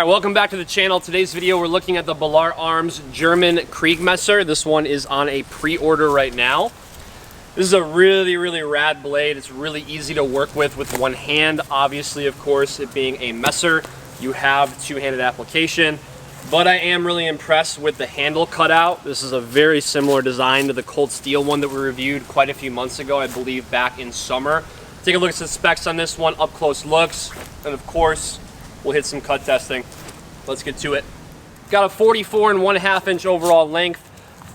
All right, welcome back to the channel. Today's video we're looking at the Balaur Arms German Kriegmesser. This one is on a pre-order right now. This is a really rad blade. It's really easy to work with one hand. Obviously, of course, it being a messer, you have two-handed application. But I am really impressed with the handle cutout. This is a very similar design to the cold steel one that we reviewed quite a few months ago, I believe back in summer. Take a look at the specs on this one, up close looks, and of course, we'll hit some cut testing. Let's get to it. Got a 44 1/2 inch overall length,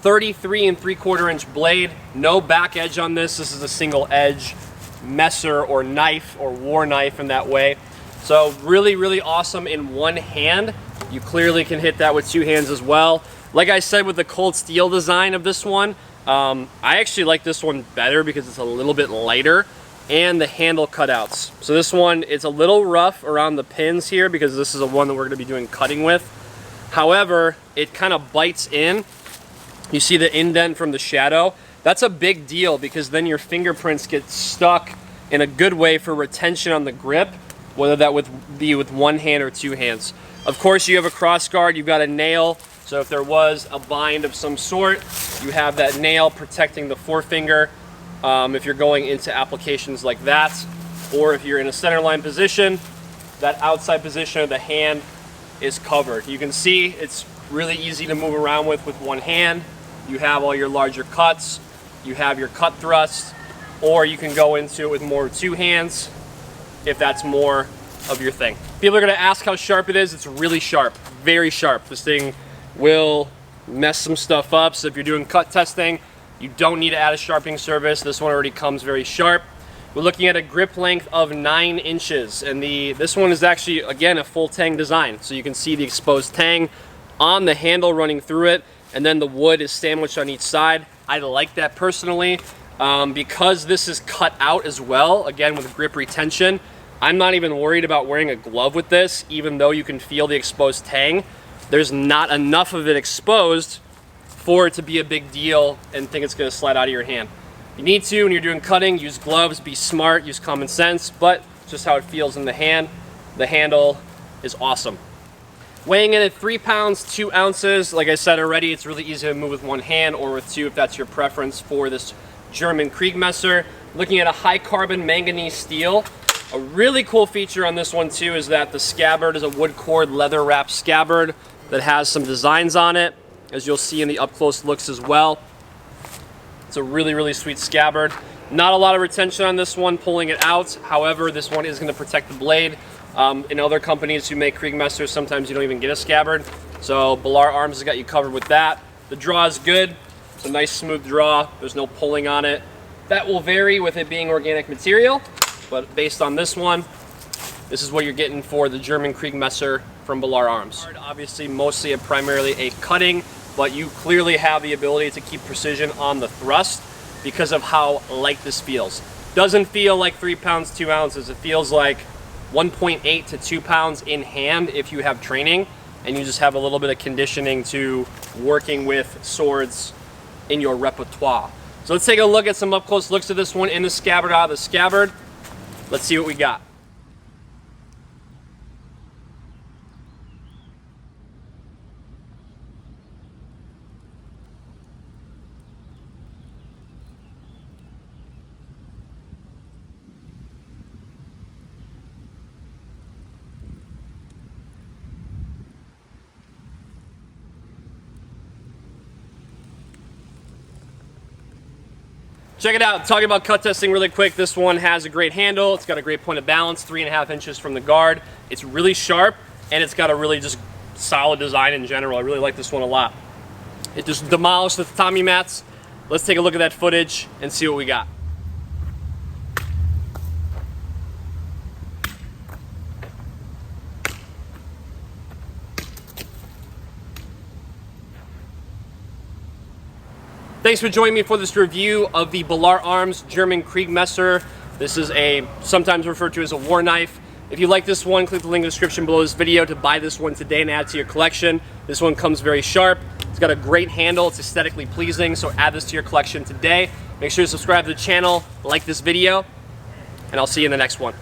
33 3/4 inch blade, no back edge on this. This is a single edge messer or knife or war knife in that way. So really awesome in one hand. You clearly can hit that with two hands as well. Like I said with the cold steel design of this one, I actually like this one better because it's a little bit lighter. And the handle cutouts. So this one, it's a little rough around the pins here because this is the one that we're going to be doing cutting with. However, it kind of bites in. You see the indent from the shadow. That's a big deal because then your fingerprints get stuck in a good way for retention on the grip, whether that would be with one hand or two hands. Of course, you have a cross guard, you've got a nail. So if there was a bind of some sort, you have that nail protecting the forefinger. If you're going into applications like that, or if you're in a center line position, that outside position of the hand is covered. You can see it's really easy to move around with one hand. You have all your larger cuts, you have your cut thrust, or you can go into it with more two hands if that's more of your thing. People are going to ask how sharp it is. It's really sharp, very sharp. This thing will mess some stuff up, so if you're doing cut testing, you don't need to add a sharpening surface. This one already comes very sharp. We're looking at a grip length of 9 inches, and this one is actually, again, a full tang design. So you can see the exposed tang on the handle running through it, and then the wood is sandwiched on each side. I like that personally. Because this is cut out as well, again with grip retention, I'm not even worried about wearing a glove with this, even though you can feel the exposed tang. There's not enough of it exposed for it to be a big deal and think it's going to slide out of your hand. You need to, when you're doing cutting, use gloves, be smart, use common sense, but just how it feels in the hand. The handle is awesome. Weighing in at 3 pounds, 2 ounces. Like I said already, it's really easy to move with one hand or with two if that's your preference for this German Kriegmesser. Looking at a high carbon manganese steel. A really cool feature on this one too is that the scabbard is a wood cord leather wrapped scabbard that has some designs on it, as you'll see in the up-close looks as well. It's a really sweet scabbard. Not a lot of retention on this one, pulling it out. However, this one is going to protect the blade. In other companies who make Kriegmessers, sometimes you don't even get a scabbard. So Balaur Arms has got you covered with that. The draw is good. It's a nice smooth draw. There's no pulling on it. That will vary with it being organic material, but based on this one, this is what you're getting for the German Kriegmesser from Balaur Arms. Obviously, mostly primarily a cutting, but you clearly have the ability to keep precision on the thrust because of how light this feels. Doesn't feel like 3 pounds, 2 ounces. It feels like 1.8 to 2 pounds in hand if you have training and you just have a little bit of conditioning to working with swords in your repertoire. So let's take a look at some up close looks at this one in the scabbard, out of the scabbard. Let's see what we got. Check it out, talking about cut testing really quick, this one has a great handle, it's got a great point of balance, 3.5 inches from the guard. It's really sharp, and it's got a really just solid design in general. I really like this one a lot. It just demolished the tatami mats. Let's take a look at that footage and see what we got. Thanks for joining me for this review of the Balaur Arms German Kriegmesser. This is sometimes referred to as a war knife. If you like this one, click the link in the description below this video to buy this one today and add to your collection. This one comes very sharp. It's got a great handle. It's aesthetically pleasing, so add this to your collection today. Make sure to subscribe to the channel, like this video, and I'll see you in the next one.